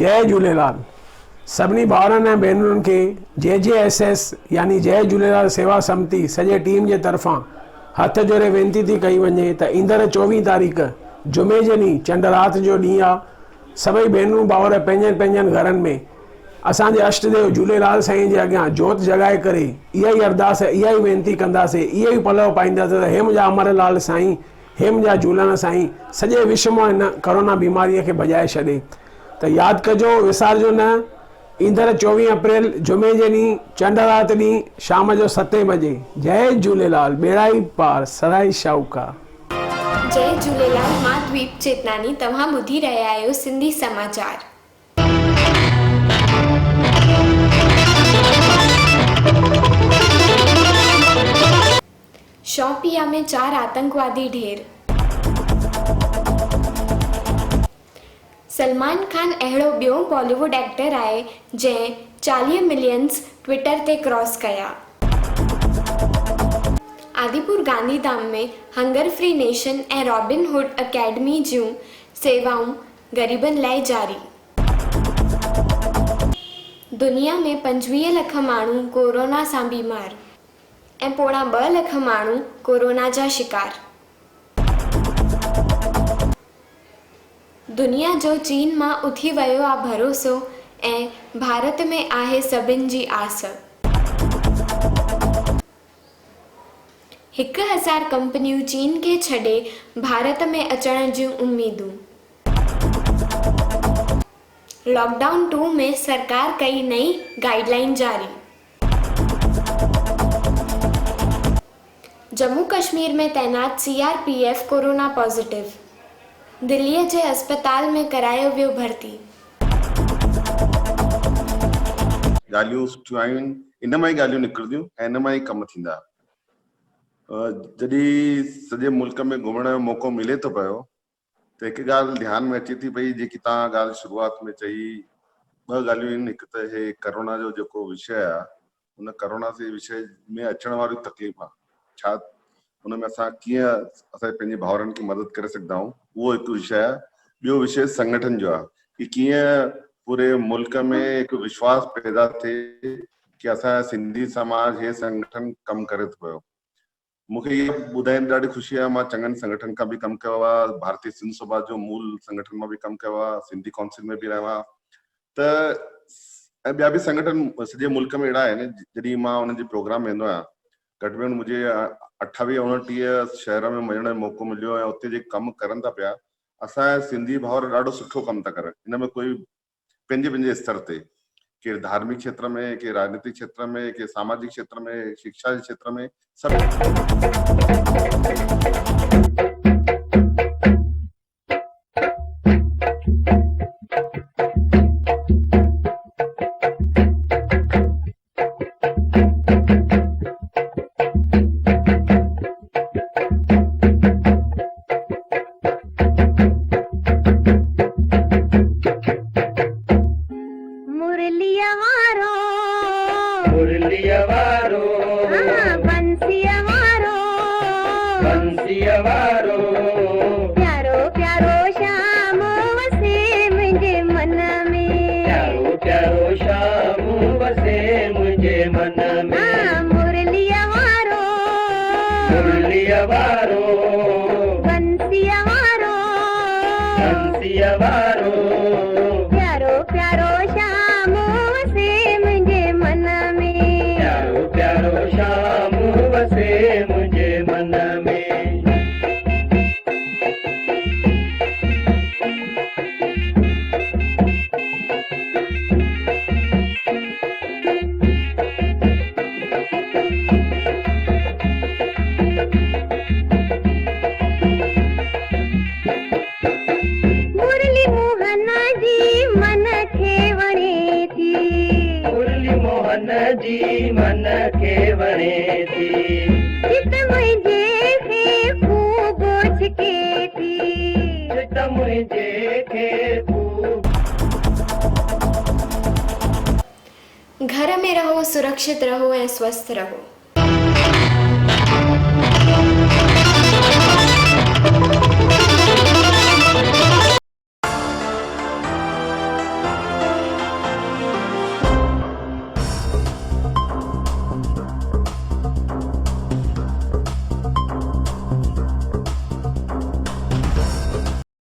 जय झूलेलाल। सभिनी भाउरनि ऐं भेनरुनि खे JJSS यानी जय झूलेलाल सेवा समिति सॼे टीम जे तरफ़ां हथ जोड़े वेनती थी कई वञे त ईंदड़ 24 तारीख़ जुमे जे ॾींहुं चंड राति जो ॾींहुं आहे। सभई भेनरूं भाउर पंहिंजनि पंहिंजनि घरनि में असांजे अष्टदेव झूलेलाल साईं जे अॻियां जोत जॻाए करे इहा ई अरदास इहा ई वेनती कंदासीं, इहा ई पलव पाईंदासीं त हे मुंहिंजा अमरलाल साईं, हे मुंहिंजा झूलण साईं सॼे विश्व मां हिन कोरोना बीमारीअ खे भॼाए छॾे। त यादि कजो, विसारजो न। ईंदड़ 24 अप्रैल जुमे जे ॾींहुं चंड राति ॾींहुं शाम जो 7 बजे। जय झूलेलाल। बेड़ा ई पार सराय शाहूकार। जय झूलेलाल। मां द्वीप चेतनानी, तव्हां ॿुधी रहिया आहियो सिंधी समाचार। शोपिया में 4 आतंकवादी ढेर। सलमान खान अहिड़ो ॿियो बॉलीवुड एक्टर आहे जंहिं 40 मिलियंस ट्विटर ते क्रॉस कया। आदिपुर गांधीधाम में हंगर फ्री नेशन ऐं रॉबिन हुड अकेडमी जूं सेवाऊं ग़रीबनि लाइ जारी। दुनिया में 25 लख माण्हू कोरोना सां बीमार ऐं पोणा 2 लख माण्हू कोरोना जा शिकार। दुनिया जो चीन मां उथी वियो आहे भरोसो ऐं भारत में आहे सभिनि जी आस। 1000 कंपनियूं चीन खे छॾे भारत में अचण जूं उम्मीदूं। लॉकडाउन 2 में सरकार कई नई गाइडलाइन जारी। जम्मू कश्मीर में तैनात CRPF कोरोना पॉजिटिव। दिल्लीअ जे अस्पताल में करायो वियो भर्ती। ॻाल्हियूं सुठियूं आहिनि, इन मां ई ॻाल्हियूं निकिरंदियूं ऐं इन मां ई कम थींदा। जॾहिं सॼे मुल्क में घुमण जो मौक़ो मिले थो पियो त हिकु ॻाल्हि ध्यान में अचे थी पई, जेकी तव्हां ॻाल्हि शुरूआत में चई, 2 ॻाल्हियूं आहिनि। हिकु त हे करोना जो जेको विषय आहे, उन करोना जे विषय में अचण वारी तकलीफ़ आहे, छा उनमें असां कीअं असां पंहिंजे भाउरनि खे मदद करे सघंदा आहियूं, उहो हिकु विषय आहे। ॿियो विषय संगठन जो आहे कि कीअं पूरे मुल्क में हिकु विश्वास पैदा थिए कि असांजा सिंधी समाज हे संगठन कमु करे थो पियो। मूंखे इहो ॿुधाइण ॾाढी ख़ुशी आहे, मां चङनि संगठन खां बि कमु कयो आहे, भारतीय सिंध सभा जो मूल संगठन मां बि कमु कयो आहे, सिंधी काउंसिल में बि रहियो आहे, त ऐं ॿिया बि संगठन सॼे मुल्क में अहिड़ा आहिनि। जॾहिं मां उन्हनि जे प्रोग्राम वेंदो आहियां, घटि में घटि मुंहिंजे 28-29 शहर में वञण जो मौक़ो मिलियो ऐं उते जेके कमु करनि था पिया असांजा सिंधी भाउर ॾाढो सुठो कमु था करनि। हिन में कोई पंहिंजे स्तर ते, के धार्मिक क्षेत्र में, के राजनीतिक क्षेत्र में, के सामाजिक क्षेत्र में, शिक्षा के क्षेत्र में, घर में रहो, सुरक्षित रहो ऐं स्वस्थ रहो।